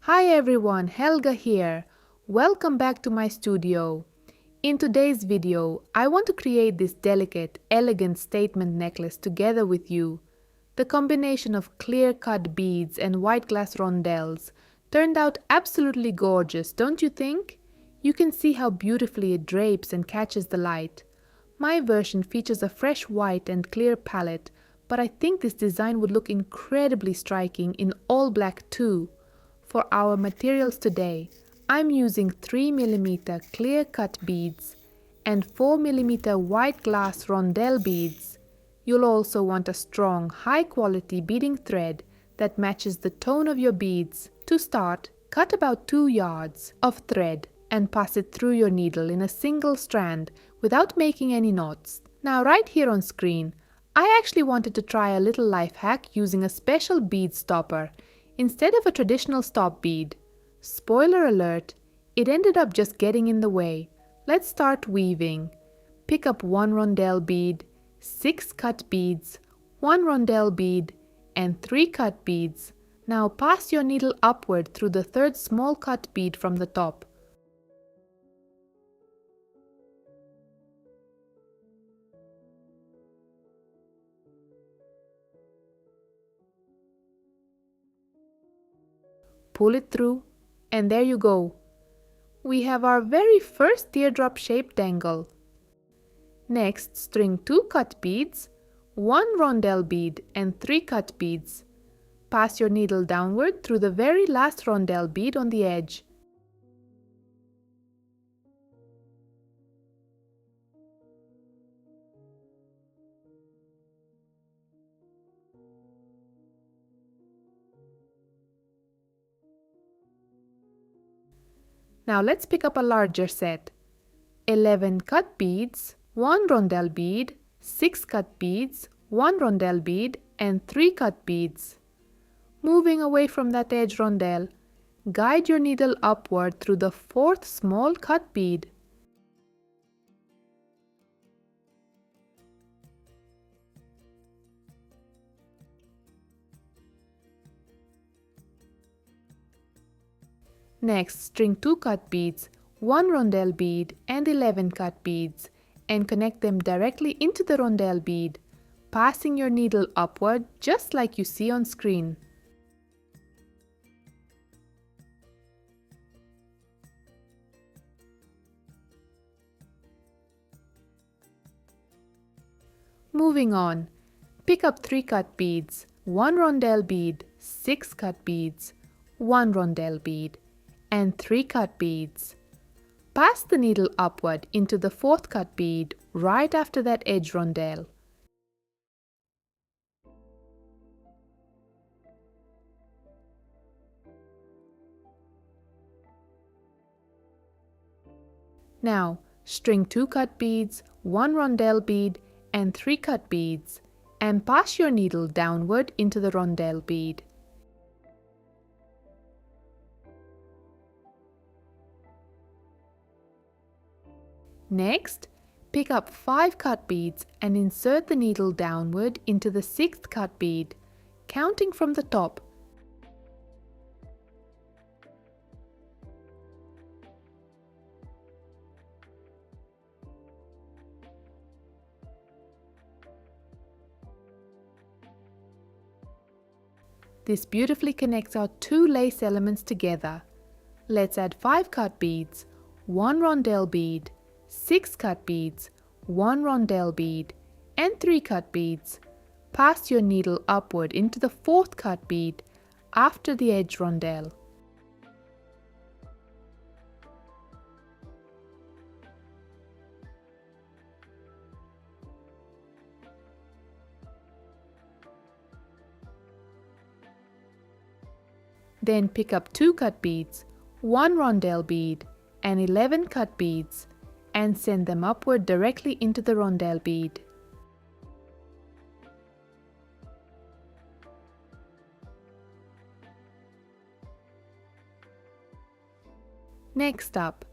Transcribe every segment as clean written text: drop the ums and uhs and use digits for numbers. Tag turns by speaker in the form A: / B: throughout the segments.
A: Hi everyone, Helga here. Welcome back to my studio. In today's video, I want to create this delicate, elegant statement necklace together with you. The combination of clear-cut beads and white glass rondelles turned out absolutely gorgeous, don't you think? You can see how beautifully it drapes and catches the light. My version features a fresh white and clear palette, but I think this design would look incredibly striking in all black too. For our materials today, I'm using 3mm clear cut beads and 4mm white glass rondelle beads. You'll also want a strong, high quality beading thread that matches the tone of your beads. To start, cut about 2 yards of thread and pass it through your needle in a single strand without making any knots. Now right here on screen, I actually wanted to try a little life hack using a special bead stopper instead of a traditional stop bead. Spoiler alert, it ended up just getting in the way. Let's start weaving. Pick up 1 rondelle bead, 6 cut beads, 1 rondelle bead, and 3 cut beads. Now pass your needle upward through the third small cut bead from the top. Pull it through, and there you go. We have our very first teardrop shaped dangle. Next, string 2 cut beads, 1 rondelle bead, and 3 cut beads. Pass your needle downward through the very last rondelle bead on the edge. Now let's pick up a larger set. 11 cut beads, 1 rondelle bead, 6 cut beads, 1 rondelle bead, and 3 cut beads. Moving away from that edge rondelle, guide your needle upward through the 4th small cut bead. Next, string 2 cut beads, 1 rondelle bead, and 11 cut beads, and connect them directly into the rondelle bead, passing your needle upward just like you see on screen. Moving on, pick up 3 cut beads, 1 rondelle bead, 6 cut beads, 1 rondelle bead, and 3 cut beads. Pass the needle upward into the 4th cut bead right after that edge rondelle. Now, string 2 cut beads, 1 rondelle bead, and 3 cut beads, and pass your needle downward into the rondelle bead. Next, pick up 5 cut beads and insert the needle downward into the 6th cut bead, counting from the top. This beautifully connects our 2 lace elements together. Let's add 5 cut beads, 1 rondelle bead, 6 cut beads, 1 rondelle bead, and 3 cut beads. Pass your needle upward into the 4th cut bead after the edge rondelle. Then pick up 2 cut beads, 1 rondelle bead, and 11 cut beads, and send them upward directly into the rondelle bead. Next up,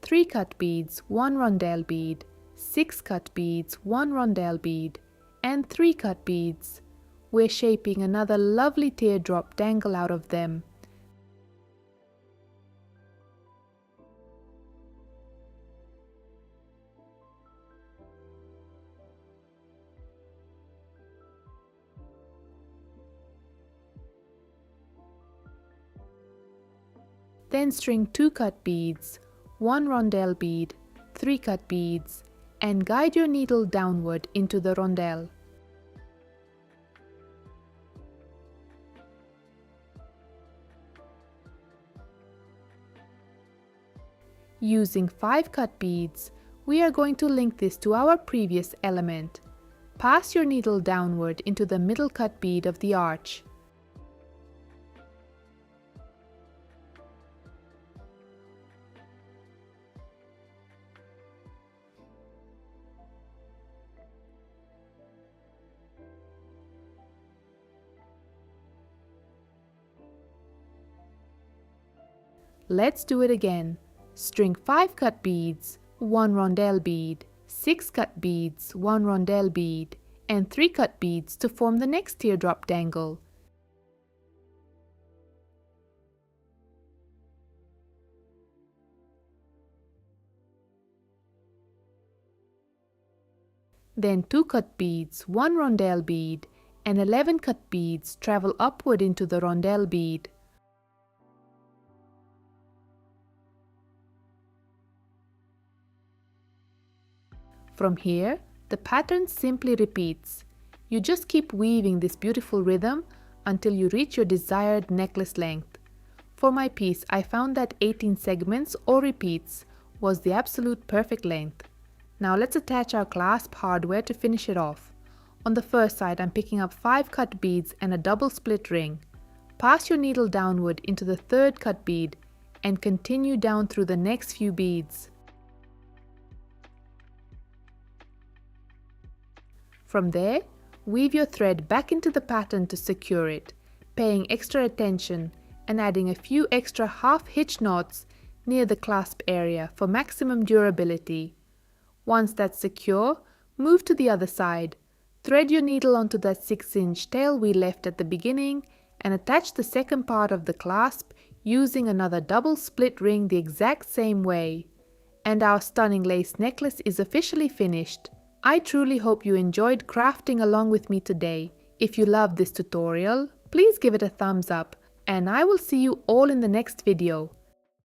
A: 3 cut beads, 1 rondelle bead, 6 cut beads, 1 rondelle bead, and 3 cut beads. We're shaping another lovely teardrop dangle out of them. Then string 2 cut beads, 1 rondelle bead, 3 cut beads, and guide your needle downward into the rondelle. Using 5 cut beads, we are going to link this to our previous element. Pass your needle downward into the middle cut bead of the arch. Let's do it again. String 5 cut beads, 1 rondelle bead, 6 cut beads, 1 rondelle bead, and 3 cut beads to form the next teardrop dangle. Then 2 cut beads, 1 rondelle bead, and 11 cut beads travel upward into the rondelle bead. From here, the pattern simply repeats. You just keep weaving this beautiful rhythm until you reach your desired necklace length. For my piece, I found that 18 segments or repeats was the absolute perfect length. Now let's attach our clasp hardware to finish it off. On the first side, I'm picking up 5 cut beads and a double split ring. Pass your needle downward into the 3rd cut bead and continue down through the next few beads. From there, weave your thread back into the pattern to secure it, paying extra attention and adding a few extra half hitch knots near the clasp area for maximum durability. Once that's secure, move to the other side. Thread your needle onto that 6-inch tail we left at the beginning and attach the second part of the clasp using another double split ring the exact same way. And our stunning lace necklace is officially finished. I truly hope you enjoyed crafting along with me today. If you loved this tutorial, please give it a thumbs up, and I will see you all in the next video.